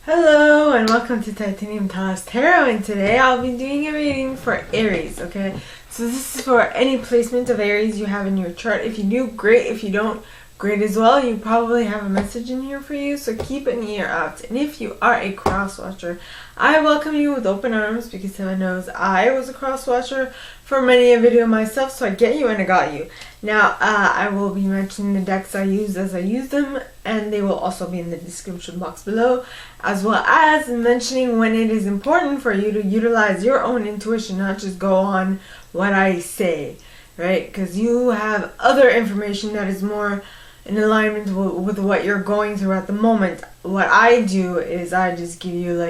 Hello and welcome to Titanium Tarot, and today I'll be doing a reading for Aries, okay? So this is for any placement of Aries you have in your chart. If you do, great. If you don't, great as well. You probably have a message in here for you, so keep an ear out. And if you are a cross watcher, I welcome you with open arms because heaven knows I was a cross watcher for many a video myself, so I get you and I got you. Now, I will be mentioning the decks I use as I use them, and they will also be in the description box below, as well as mentioning when it is important for you to utilize your own intuition, not just go on what I say, right? Because you have other information that is more in alignment with what you're going through at the moment. What I do is I just give you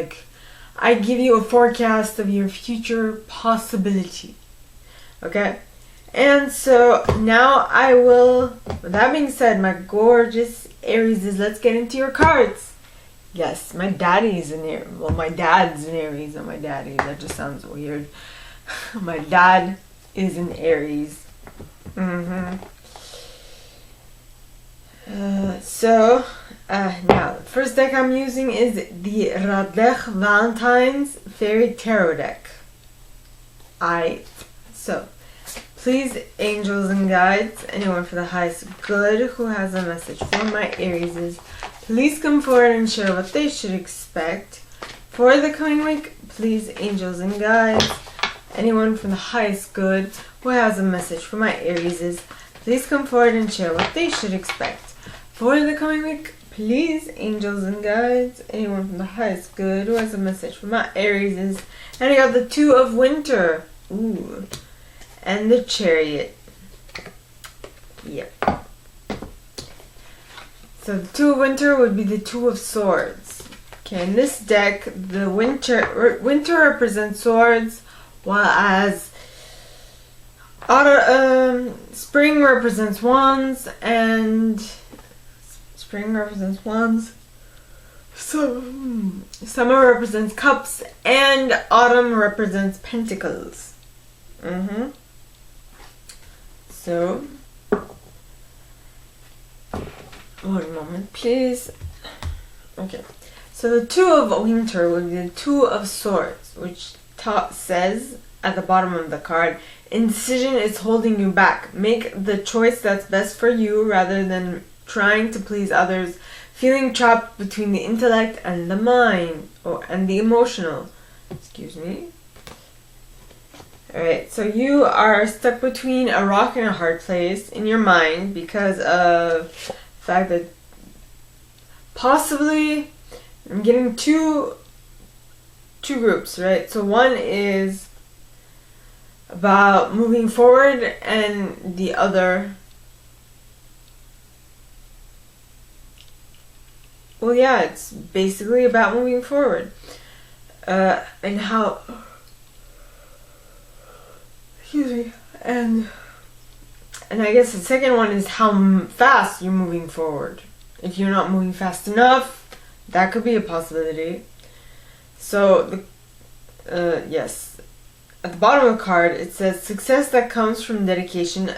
I give you a forecast of your future possibility, okay? And so now I will, with that being said, my gorgeous Aries, let's get into your cards. Yes, my daddy is an Aries. Well, my dad's an Aries, not my daddy. That just sounds weird. My dad is an Aries. Now, the first deck I'm using is the Radleigh Valentine's Fairy Tarot deck. So, please, angels and guides, anyone for the highest good who has a message for my Aries, please come forward and share what they should expect for the coming week. Please, angels and guides, anyone from the highest good who has a message for my Aries, please come forward and share what they should expect for the coming week. Please, angels and guides, anyone from the highest good who has a message for my Aries. And I got the Two of Winter. Ooh. And the Chariot. Yep. So the Two of Winter would be the Two of Swords. Okay, in this deck, the winter represents swords, while as spring represents wands, and so summer represents cups, and autumn represents pentacles. So, one moment, please. Okay, so the Two of Winter would be the Two of Swords, which says at the bottom of the card, indecision is holding you back. Make the choice that's best for you rather than trying to please others, feeling trapped between the intellect and the mind, and the emotional. Excuse me. Alright, so you are stuck between a rock and a hard place in your mind because of the fact that possibly I'm getting two groups, right? So one is about moving forward, and the other, well, yeah, it's basically about moving forward, and how, excuse me, and I guess the second one is how fast you're moving forward. If you're not moving fast enough, that could be a possibility. So, yes, at the bottom of the card, it says, success that comes from dedication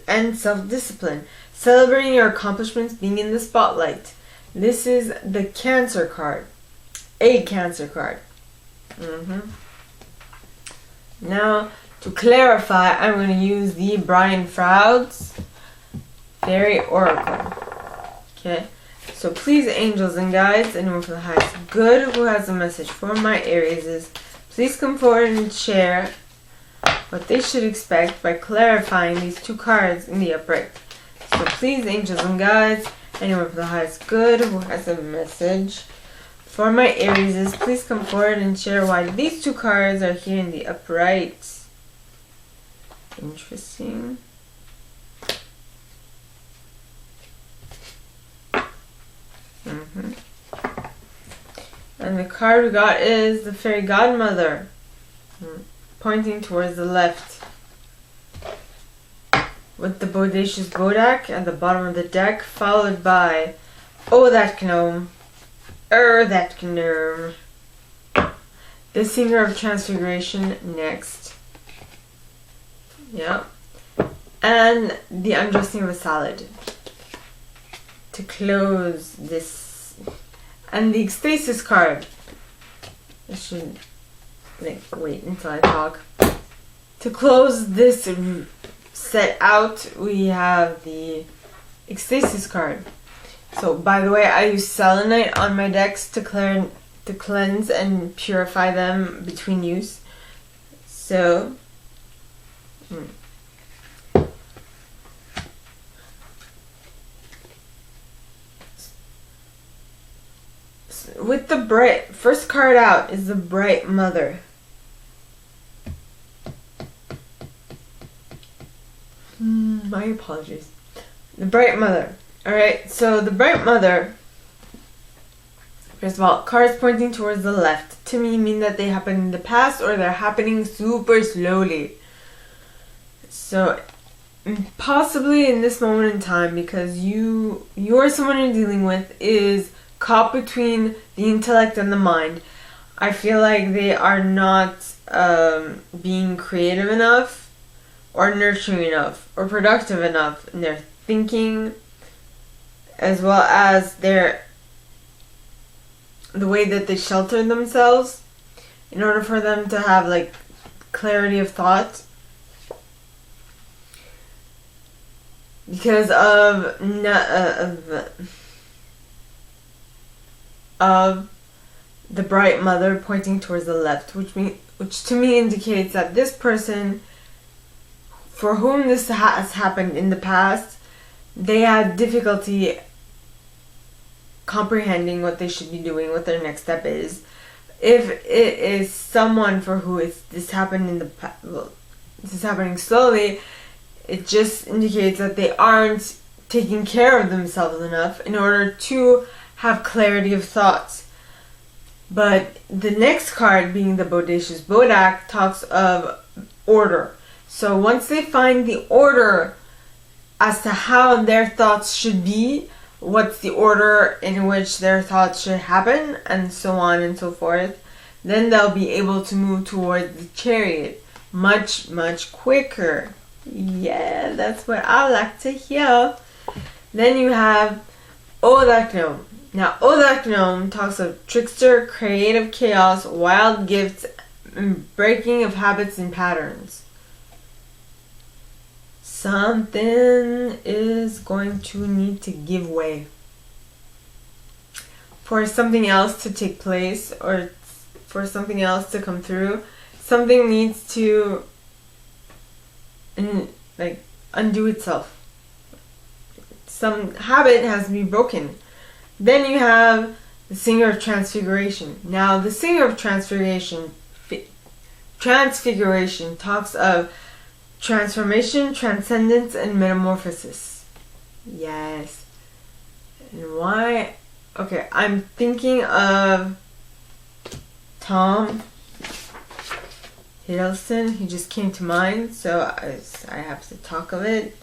and self-discipline. Celebrating your accomplishments, being in the spotlight. This is the Cancer card. A Cancer card. Now, to clarify, I'm going to use the Brian Froud's Fairy Oracle. Okay, so please, angels and guides, anyone from the highest good who has a message for my Aries, please come forward and share what they should expect by clarifying these two cards in the upright. So please, angels and guides, anyone from the highest good who has a message for my Aries, please come forward and share why these two cards are here in the upright. Interesting. And the card we got is the Fairy Godmother, pointing towards the left, with the Bodacious Bodak at the bottom of the deck, followed by Oh That Gnome, That Gnome, the Singer of Transfiguration next. Yeah. And the Undressing of a Salad to close this And the Ecstasis card. I should wait until I talk. To close this set out, we have the Ecstasis card. So, by the way, I use selenite on my decks to cleanse and purify them between use. So, with the first card out is the Bright Mother. My apologies. The Bright Mother. Alright, so the Bright Mother, first of all, cards pointing towards the left to me mean that they happened in the past or they're happening super slowly. So, possibly in this moment in time, because you or someone you're dealing with is caught between the intellect and the mind. I feel like they are not being creative enough or nurturing enough or productive enough in their thinking, as well as the way that they shelter themselves in order for them to have like clarity of thought, because of the Bright Mother pointing towards the left, which to me indicates that this person, for whom this has happened in the past, they had difficulty comprehending what they should be doing, what their next step is. If it is someone for who this happened in the past, well, this is happening slowly, it just indicates that they aren't taking care of themselves enough in order to have clarity of thoughts. But the next card, being the Bodacious Bodak, talks of order. So once they find the order as to how their thoughts should be, what's the order in which their thoughts should happen, and so on and so forth, then they'll be able to move towards the Chariot much, much quicker. Yeah, that's what I like to hear. Then you have Odak Gnome. Now, Odak Gnome talks of trickster, creative chaos, wild gifts, and breaking of habits and patterns. Something is going to need to give way for something else to take place, or for something else to come through. Something needs to undo itself. Some habit has to be broken. Then you have the Singer of Transfiguration. Now, the Singer of Transfiguration talks of transformation, transcendence, and metamorphosis. Yes. And why? Okay, I'm thinking of Tom Hiddleston. He just came to mind, so I have to talk of it.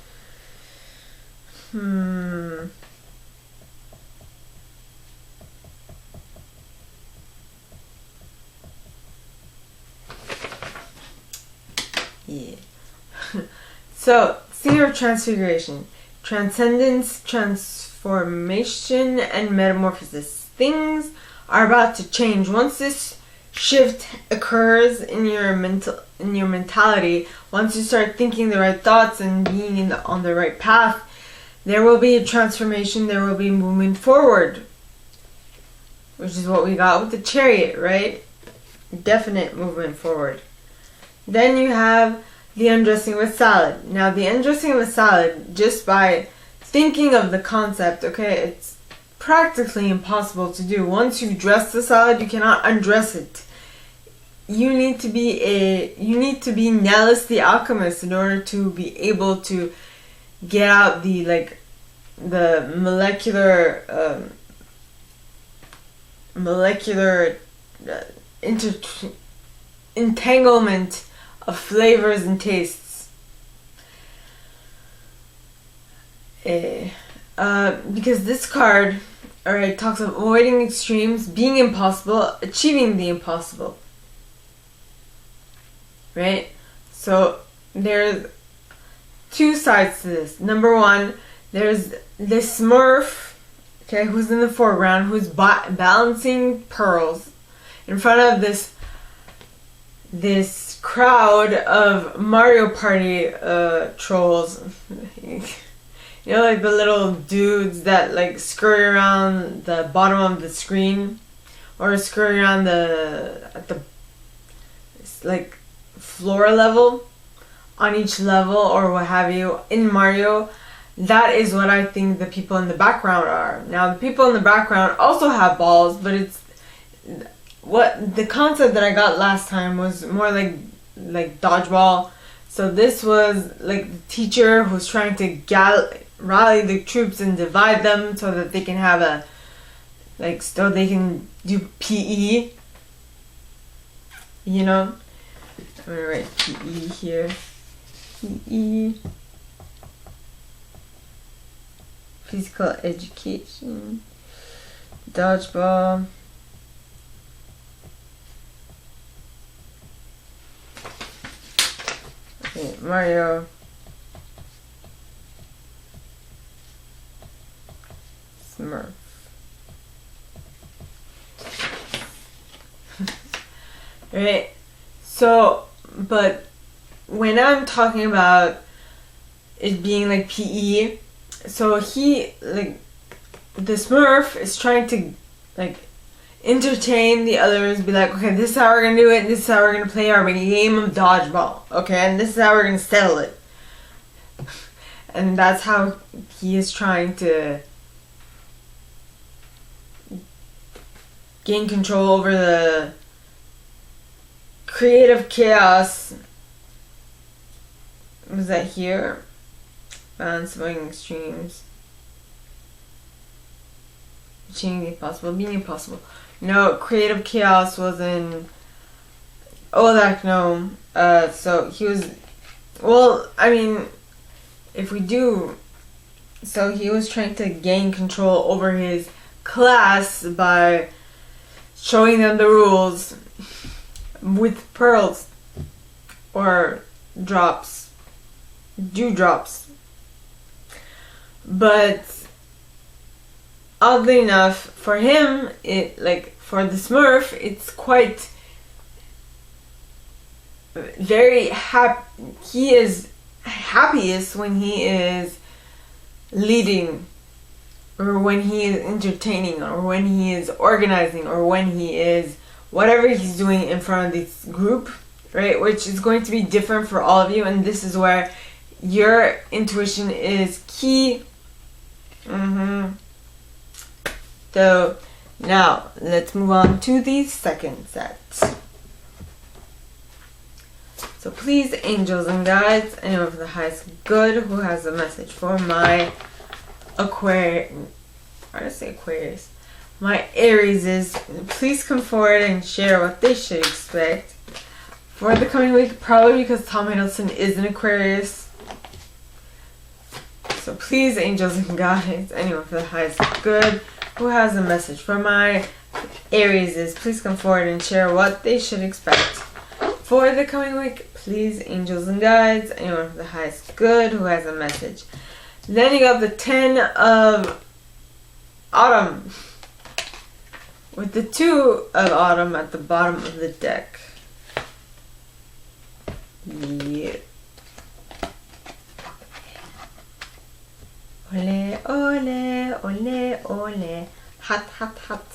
Yeah. So, Singer of Transfiguration. Transcendence, transformation, and metamorphosis. Things are about to change. Once this shift occurs in your mentality, once you start thinking the right thoughts and being on the right path, there will be a transformation, there will be movement forward. Which is what we got with the Chariot, right? Definite movement forward. Then you have the undressing with salad. Now, the undressing with salad, just by thinking of the concept, okay, it's practically impossible to do. Once you dress the salad, you cannot undress it. You need to be Nellis the alchemist in order to be able to get out the molecular entanglement of flavors and tastes. Because this card, alright, talks of avoiding extremes, being impossible, achieving the impossible. Right? So there's two sides to this. Number one, there's this Smurf okay, who's in the foreground, who's balancing pearls in front of this crowd of Mario Party trolls. You know, like the little dudes that like scurry around the bottom of the screen, or scurry around at the like floor level, on each level or what have you in Mario. That is what I think the people in the background are. Now the people in the background also have balls, but it's what the concept that I got last time was more like dodgeball. So this was like the teacher who's trying to rally the troops and divide them so that they can have so they can do PE. You know, I'm gonna write PE here. PE, physical education, dodgeball. Okay, Mario. Smurf. Right? So, but when I'm talking about it being like PE, so he, like, the Smurf is trying to, like, entertain the others, be like, okay, this is how we're gonna do it, this is how we're gonna play our game of dodgeball, okay, and this is how we're gonna settle it. And that's how he is trying to gain control over the creative chaos. Was that here? Balance among extremes. Achieving the impossible, being impossible. No, creative chaos was in Olak, no. So he was, well, I mean, if we do, so he was trying to gain control over his class by showing them the rules with pearls or drops, dewdrops. But oddly enough, for him, for the Smurf, it's quite very happy. He is happiest when he is leading, or when he is entertaining, or when he is organizing, or when he is whatever he's doing in front of this group, right? Which is going to be different for all of you, and this is where your intuition is key. So now let's move on to the second set. So please, angels and guides, anyone from the highest good who has a message for my Aquarius, my Aries, please come forward and share what they should expect for the coming week, probably because Tom Hiddleston is an Aquarius. So please, angels and guides, anyone for the highest good who has a message for my Aries, please come forward and share what they should expect for the coming week. Please, angels and guides, anyone for the highest good who has a message. Then you got the 10 of Autumn, with the 2 of Autumn at the bottom of the deck. Yeah. Ole, ole, ole, ole. Hot, hot, hot.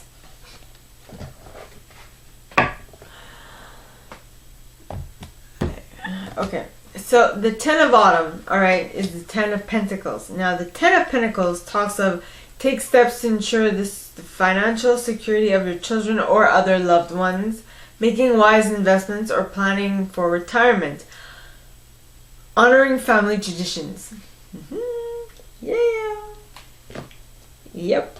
Okay, so the 10 of Autumn, alright, is the 10 of Pentacles. Now, the 10 of Pentacles talks of take steps to ensure the financial security of your children or other loved ones, making wise investments, or planning for retirement, honoring family traditions. Yeah. Yep.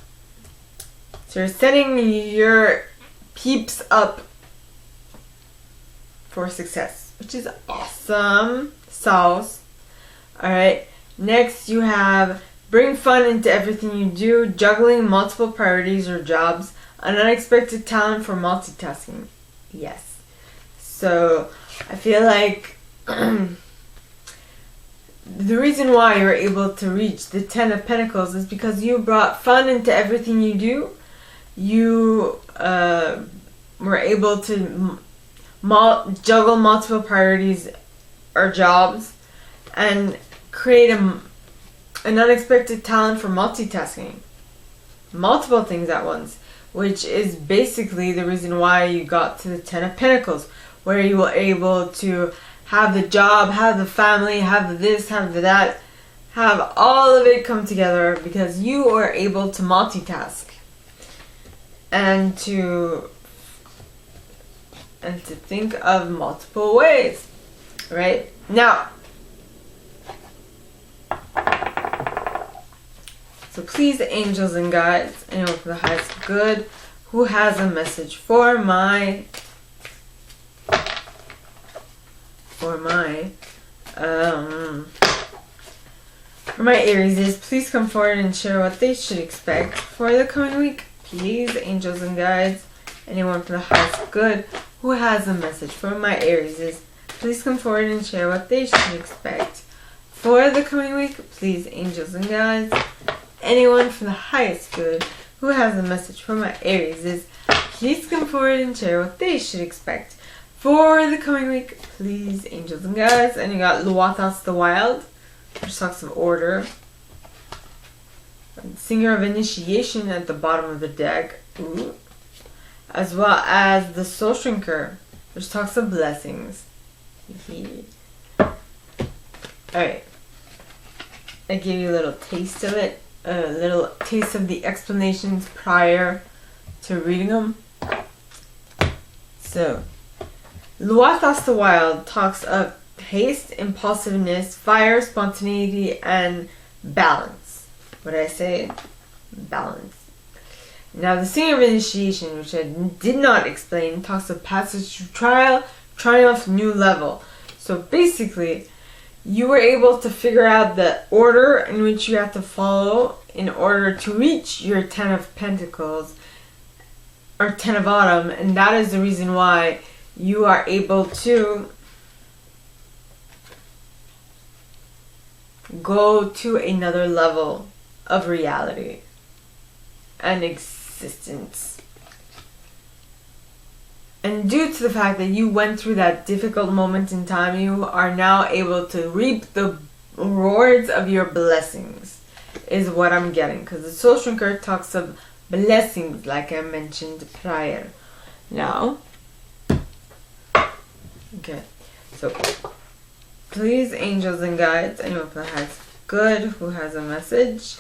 So you're setting your peeps up for success, which is awesome sauce. Alright, next you have bring fun into everything you do, juggling multiple priorities or jobs, an unexpected talent for multitasking. Yes. So I feel like the reason why you're able to reach the 10 of Pentacles is because you brought fun into everything you do. You were able to juggle multiple priorities or jobs and create an unexpected talent for multitasking. Multiple things at once, which is basically the reason why you got to the 10 of Pentacles, where you were able to have the job, have the family, have this, have that, have all of it come together because you are able to multitask and to think of multiple ways, right? Now, so please, angels and guides, anyone for the highest good, who has a message for my Aries, please come forward and share what they should expect for the coming week. Please, angels and guides, anyone for the highest good, who has a message for my Aries, please come forward and share what they should expect for the coming week. Please, angels and guides, anyone for the highest good who has a message for my Aries, please come forward and share what they should expect for the coming week. Please, angels and guides. And you got Luathos the Wild, which talks of order. Singer of Initiation at the bottom of the deck. Ooh. As well as the Soul Shrinker, which talks of blessings. Alright. I gave you a little taste of it. A little taste of the explanations prior to reading them. So, Luathos the Wild talks of haste, impulsiveness, fire, spontaneity, and balance. What did I say? Balance. Now, the Singer of Initiation, which I did not explain, talks of passage through trial, triumph, new level. So basically, you were able to figure out the order in which you have to follow in order to reach your 10 of Pentacles, or 10 of Autumn, and that is the reason why you are able to go to another level of reality and existence. And due to the fact that you went through that difficult moment in time, you are now able to reap the rewards of your blessings, is what I'm getting. Because the Soul Shrinker talks of blessings, like I mentioned prior. Now, okay, so please, angels and guides, anyone who has good, who has a message.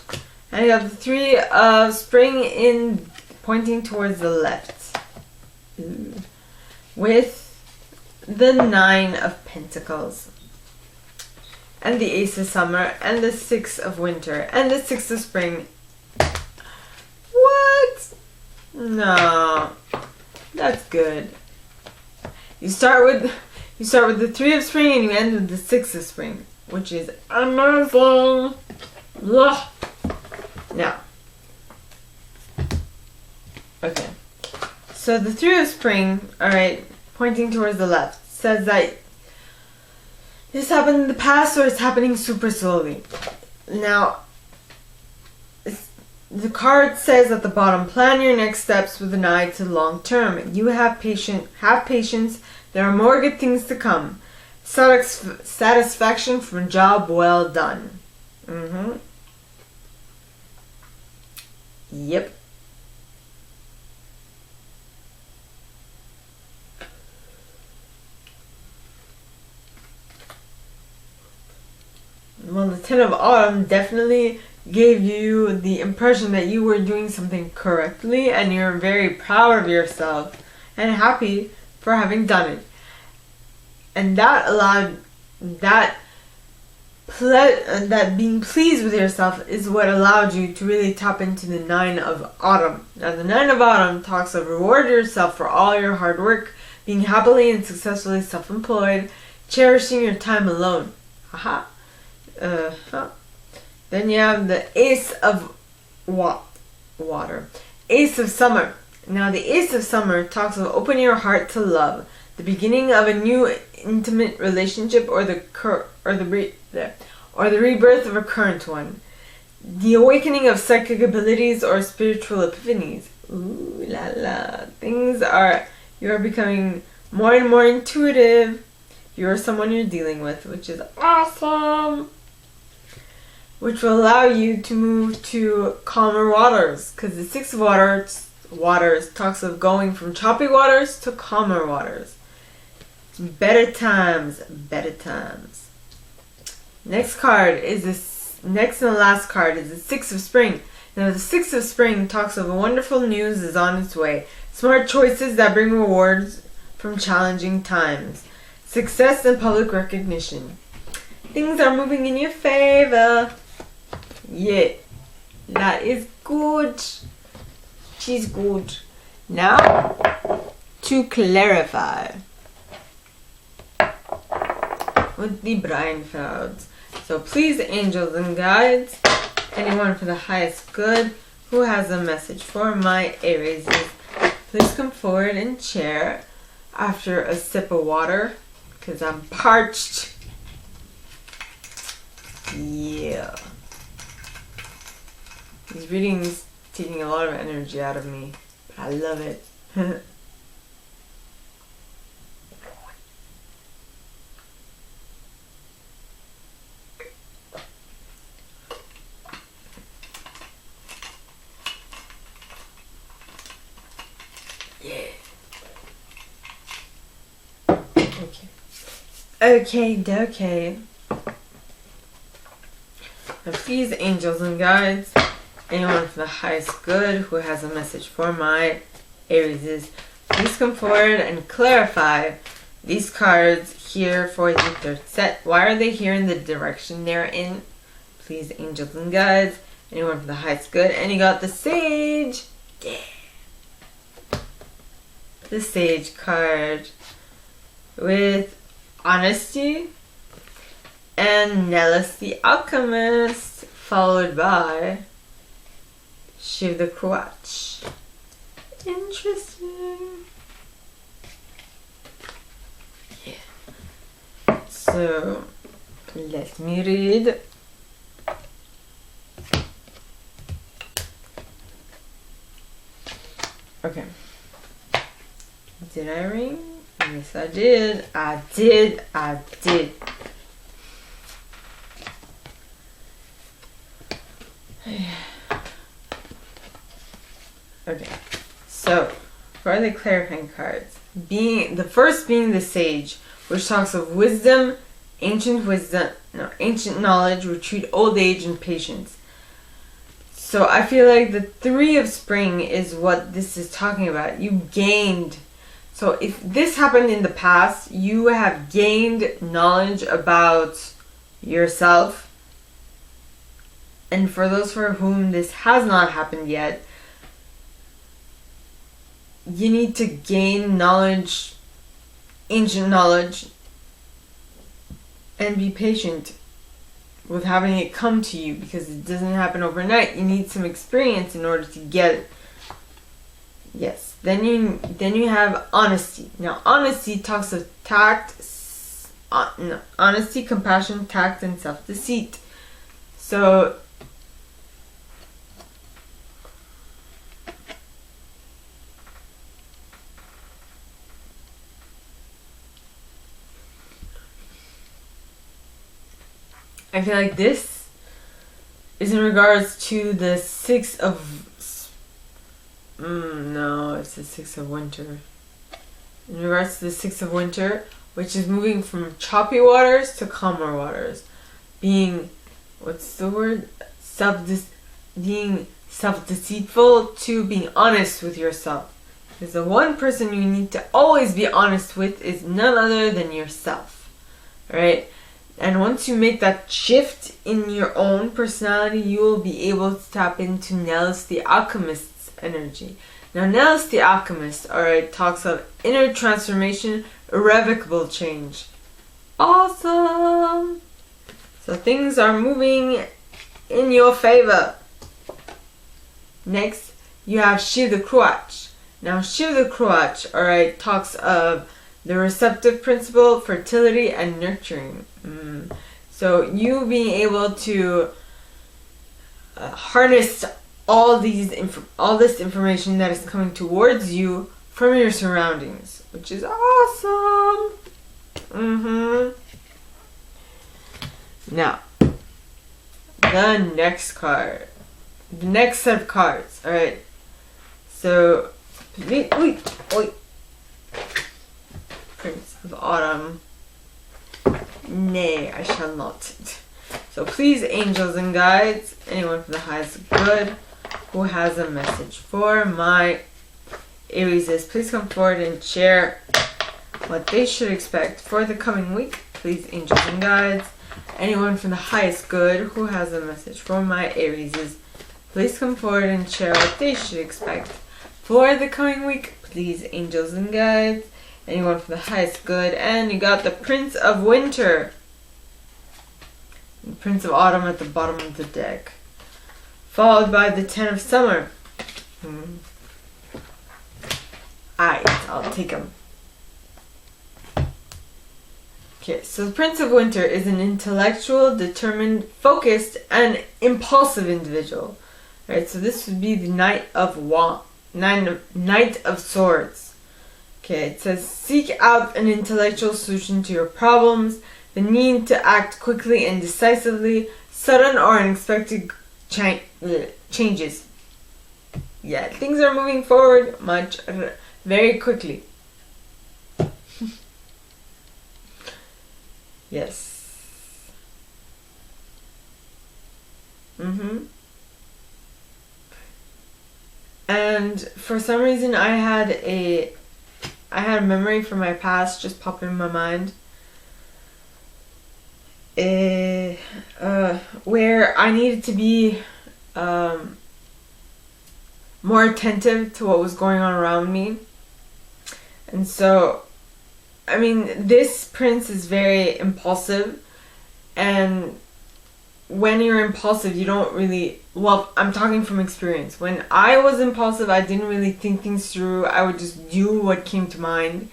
And you have the 3 of Spring pointing towards the left. Ooh. With the 9 of Pentacles. And the Ace of Summer. And the 6 of Winter. And the 6 of Spring. What? No. That's good. You start with the 3 of Spring and you end with the 6 of Spring. Which is amazing. Ugh. Now. Okay. So the 3 of Spring, alright, pointing towards the left, says that this happened in the past or it's happening super slowly. Now, the card says at the bottom, plan your next steps with an eye to long term. You have patience. There are more good things to come. Satisfaction from a job well done. Yep. Well, the 10 of Autumn definitely gave you the impression that you were doing something correctly and you're very proud of yourself and happy for having done it. And that allowed that being pleased with yourself is what allowed you to really tap into the 9 of Autumn. Now, the 9 of Autumn talks of reward yourself for all your hard work, being happily and successfully self-employed, cherishing your time alone. Haha. Then you have the Ace of Water. Ace of Summer. Now, the Ace of Summer talks of opening your heart to love, the beginning of a new intimate relationship, or the or the rebirth of a current one. The awakening of psychic abilities or spiritual epiphanies. Ooh la la. You are becoming more and more intuitive. You're someone you're dealing with, which is awesome. Which will allow you to move to calmer waters. Because the Six of Waters talks of going from choppy waters to calmer waters. Better times, better times. Next and last card is the Six of Spring. Now the Six of Spring talks of wonderful news is on its way. Smart choices that bring rewards from challenging times. Success and public recognition. Things are moving in your favor. Yeah, that is good. She's good. Now, to clarify with the Brian Frouds. So please, angels and guides, anyone for the highest good who has a message for my Aries, please come forward and share after a sip of water because I'm parched. Yeah. These readings taking a lot of energy out of me, but I love it. Okay. Now please, angels and guides, anyone for the highest good who has a message for my Aries, please come forward and clarify these cards here for the third set. Why are they here in the direction they're in? Please, angels and guides, anyone for the highest good. And you got the Sage. Yeah. The Sage card with honesty and Nellis the Alchemist, followed by Shiv the Crutch. Interesting. Yeah. So let me read. Okay. Did I ring? Yes, I did. I did. Okay, so for the clarifying cards, the first being the Sage, which talks of wisdom, ancient knowledge, retreat, old age, and patience. So I feel like the Three of Spring is what this is talking about. You gained. So if this happened in the past, you have gained knowledge about yourself. And for those for whom this has not happened yet, you need to gain knowledge, ancient knowledge, and be patient with having it come to you because it doesn't happen overnight. You need some experience in order to get it. Yes. Then you have honesty. Now honesty talks of tact, honesty, compassion, tact, and self-deceit. So I feel like this is in regards to the Six of... no, it's the Six of Winter. In regards to the Six of Winter, which is moving from choppy waters to calmer waters. Being, what's the word? Being self-deceitful to being honest with yourself. Because the one person you need to always be honest with is none other than yourself. Right? And once you make that shift in your own personality, you will be able to tap into Nellis the Alchemist's energy. Now, Nellis the Alchemist, alright, talks of inner transformation, irrevocable change. Awesome! So things are moving in your favor. Next, you have Shiv the Crutch. Now, Shiv the Crutch, alright, talks of the receptive principle, fertility, and nurturing. So So you being able to harness all this information that is coming towards you from your surroundings, which is awesome. Now, the next card, the next set of cards. All right. So, Prince of Autumn. Nay, I shall not. So please, angels and guides, anyone from the highest good who has a message for my Aries, please come forward and share what they should expect for the coming week. Please, angels and guides, anyone from the highest good who has a message for my Aries, please come forward and share what they should expect for the coming week. Please, angels and guides, anyone from the highest good. And you got the Prince of Winter, and Prince of Autumn at the bottom of the deck, followed by the Ten of Summer. I'll take them. Okay, so the Prince of Winter is an intellectual, determined, focused, and impulsive individual. Alright, so this would be the Knight of Swords. Okay, it says seek out an intellectual solution to your problems, the need to act quickly and decisively, sudden or unexpected changes. Yeah, things are moving forward very quickly. Yes. And for some reason I had a memory from my past just pop in my mind. Where I needed to be more attentive to what was going on around me. And so, I mean, this prince is very impulsive, and when you're impulsive, you don't really, well, I'm talking from experience. When I was impulsive, I didn't really think things through. I would just do what came to mind.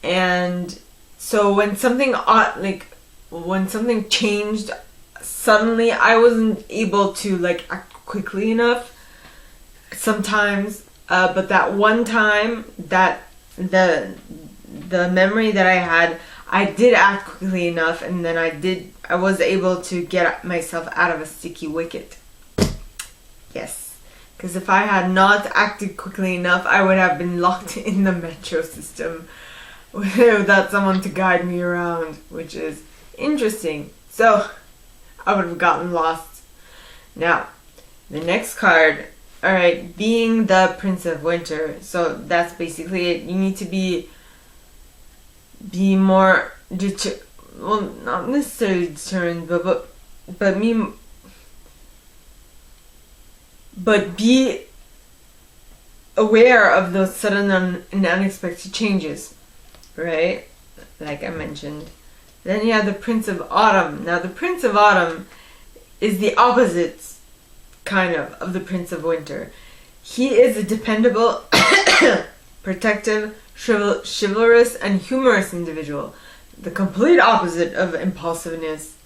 And so when something changed suddenly, I wasn't able to act quickly enough sometimes. But that one time, that the memory that I had, I did act quickly enough, and then I was able to get myself out of a sticky wicket. Yes. Because if I had not acted quickly enough, I would have been locked in the metro system without someone to guide me around, which is interesting. So, I would have gotten lost. Now, the next card, alright, being the Prince of Winter. So, that's basically it. You need to be more well, not necessarily determined, but be aware of those sudden and unexpected changes, right? Like I mentioned. Then you have the Prince of Autumn. Now the Prince of Autumn is the opposite kind of the Prince of Winter. He is a dependable, protective, chivalrous, and humorous individual. The complete opposite of impulsiveness.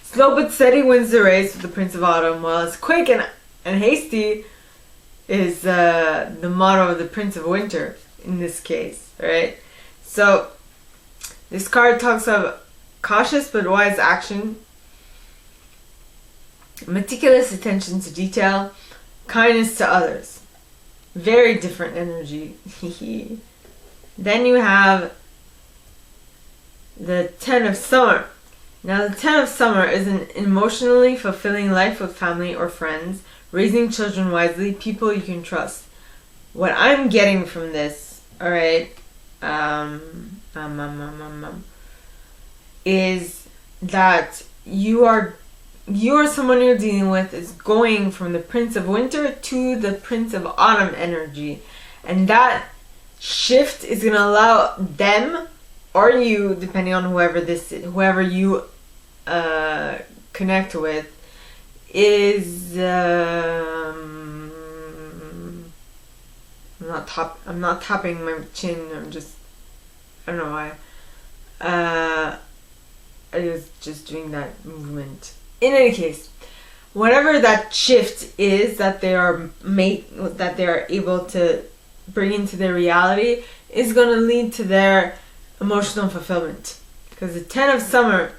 Slow but steady wins the race with the Prince of Autumn, while it's quick and hasty is the motto of the Prince of Winter in this case, right? So this card talks of cautious but wise action, meticulous attention to detail, kindness to others. Very different energy. Then you have the Ten of Summer. Now the Ten of Summer is an emotionally fulfilling life with family or friends, raising children wisely, people you can trust. What I'm getting from this, alright, is that you are someone you're dealing with is going from the Prince of Winter to the Prince of Autumn energy. And that shift is going to allow them or you, depending on whoever you connect with, is I'm not tapping my chin. I don't know why. I was just doing that movement. In any case, whatever that shift is that they are able to bring into their reality is going to lead to their emotional fulfillment. Because the Ten of Summer,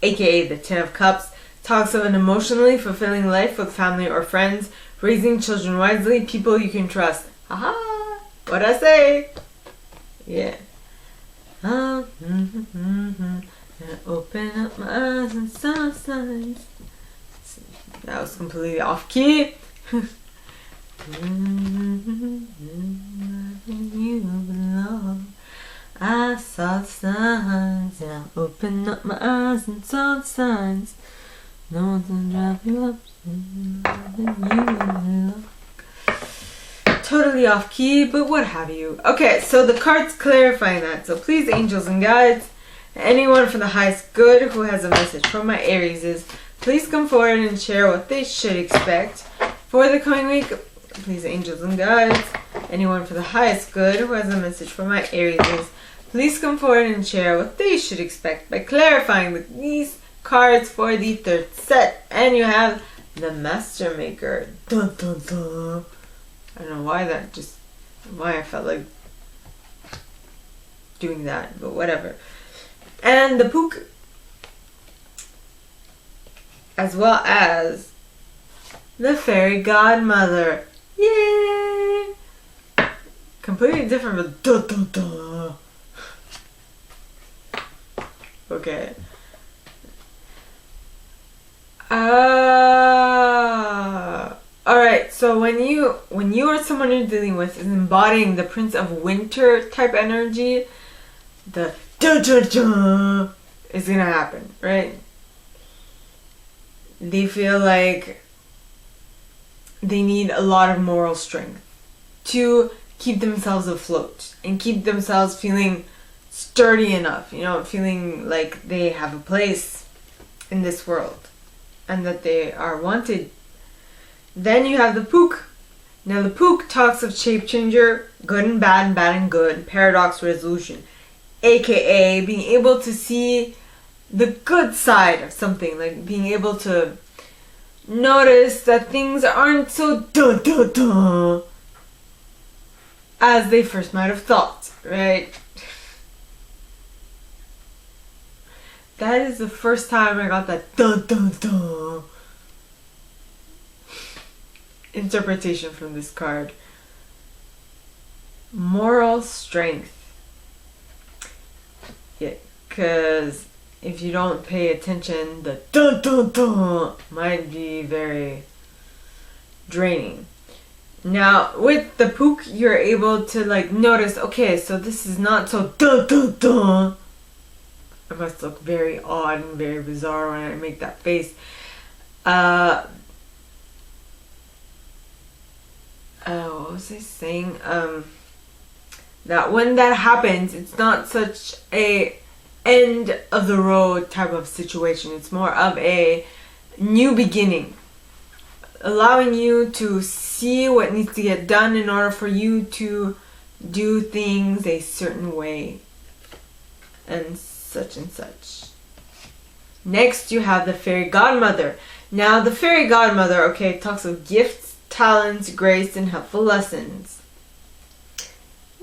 aka the Ten of Cups, talks of an emotionally fulfilling life with family or friends, raising children wisely, people you can trust. Haha! What'd I say? Yeah. Open up my eyes and saw signs. That was completely off key. You belong. I saw the signs, and I opened up my eyes and saw the signs. No one's gonna drive you up. You belong. Totally off key, but what have you. Okay, so the card's clarifying that. So please, angels and guides, anyone for the highest good who has a message for my Aries, please come forward and share what they should expect for the coming week. Please, angels and guides, anyone for the highest good who has a message for my Aries, please come forward and share what they should expect by clarifying with these cards for the third set. And you have the Master Maker. Dun, dun, dun. I don't know why I felt like doing that, but whatever. And the Pook, as well as the Fairy Godmother. Yay! Completely different, but duh, duh, duh. Okay. Alright, so when you or someone you're dealing with is embodying the Prince of Winter type energy, the duh, duh, duh is gonna happen, right? They feel like they need a lot of moral strength to keep themselves afloat and keep themselves feeling sturdy enough, feeling like they have a place in this world and that they are wanted. Then you have the Pook. Now the Pook talks of shape changer, good and bad and good, paradox resolution, aka being able to see the good side of something, like being able to notice that things aren't so duh as they first might have thought, right? That is the first time I got that duh interpretation from this card. Moral strength. Yeah, because if you don't pay attention, the might be very draining. Now, with the Pook, you're able to notice, okay, so this is not so I must look very odd and very bizarre when I make that face. What was I saying? That when that happens, it's not such a end of the road type of situation. It's more of a new beginning, allowing you to see what needs to get done in order for you to do things a certain way and such and such. Next you have the Fairy Godmother. Now the Fairy Godmother, okay, talks of gifts, talents, grace, and helpful lessons.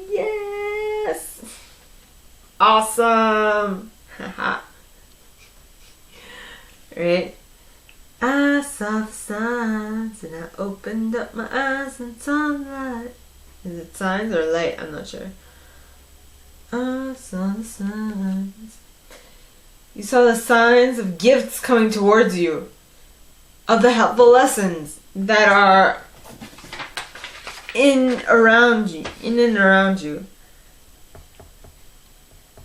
Yes! Awesome! Haha. Right? I saw the signs and I opened up my eyes and saw the light. Is it signs or light? I'm not sure. I saw the signs. You saw the signs of gifts coming towards you, of the helpful lessons that are in and around you.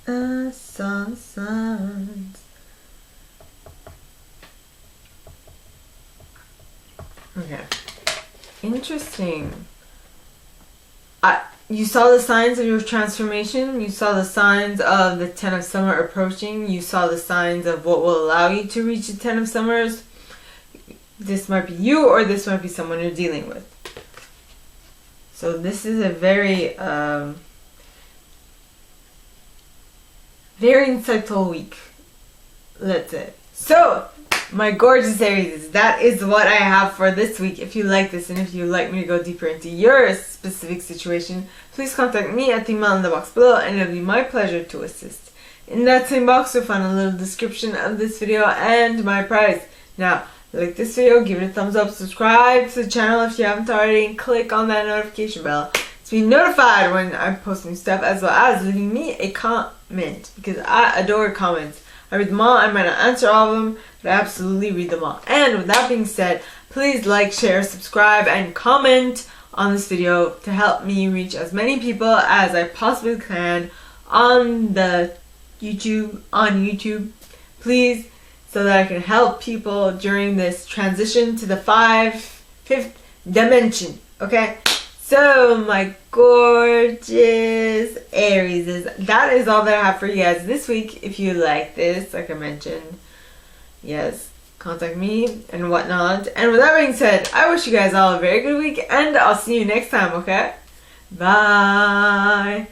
I saw the signs. Okay. Interesting. You saw the signs of your transformation. You saw the signs of the Ten of Summer approaching. You saw the signs of what will allow you to reach the Ten of Summers. This might be you, or this might be someone you're dealing with. So this is a very, very insightful week. That's it. So, my gorgeous Aries, that is what I have for this week. If you like this and if you'd like me to go deeper into your specific situation, please contact me at the email in the box below and it'll be my pleasure to assist. In that same box you'll find a little description of this video and my price. Now, like this video, give it a thumbs up, subscribe to the channel if you haven't already, and click on that notification bell to be notified when I post new stuff, as well as leaving me a comment, because I adore comments. I read them all. I might not answer all of them, but I absolutely read them all. And with that being said, please like, share, subscribe, and comment on this video to help me reach as many people as I possibly can on YouTube, please, so that I can help people during this transition to the fifth dimension. Okay? So, my gorgeous Aries, that is all that I have for you guys this week. If you like this, like I mentioned, yes, contact me and whatnot. And with that being said, I wish you guys all a very good week, and I'll see you next time, okay? Bye!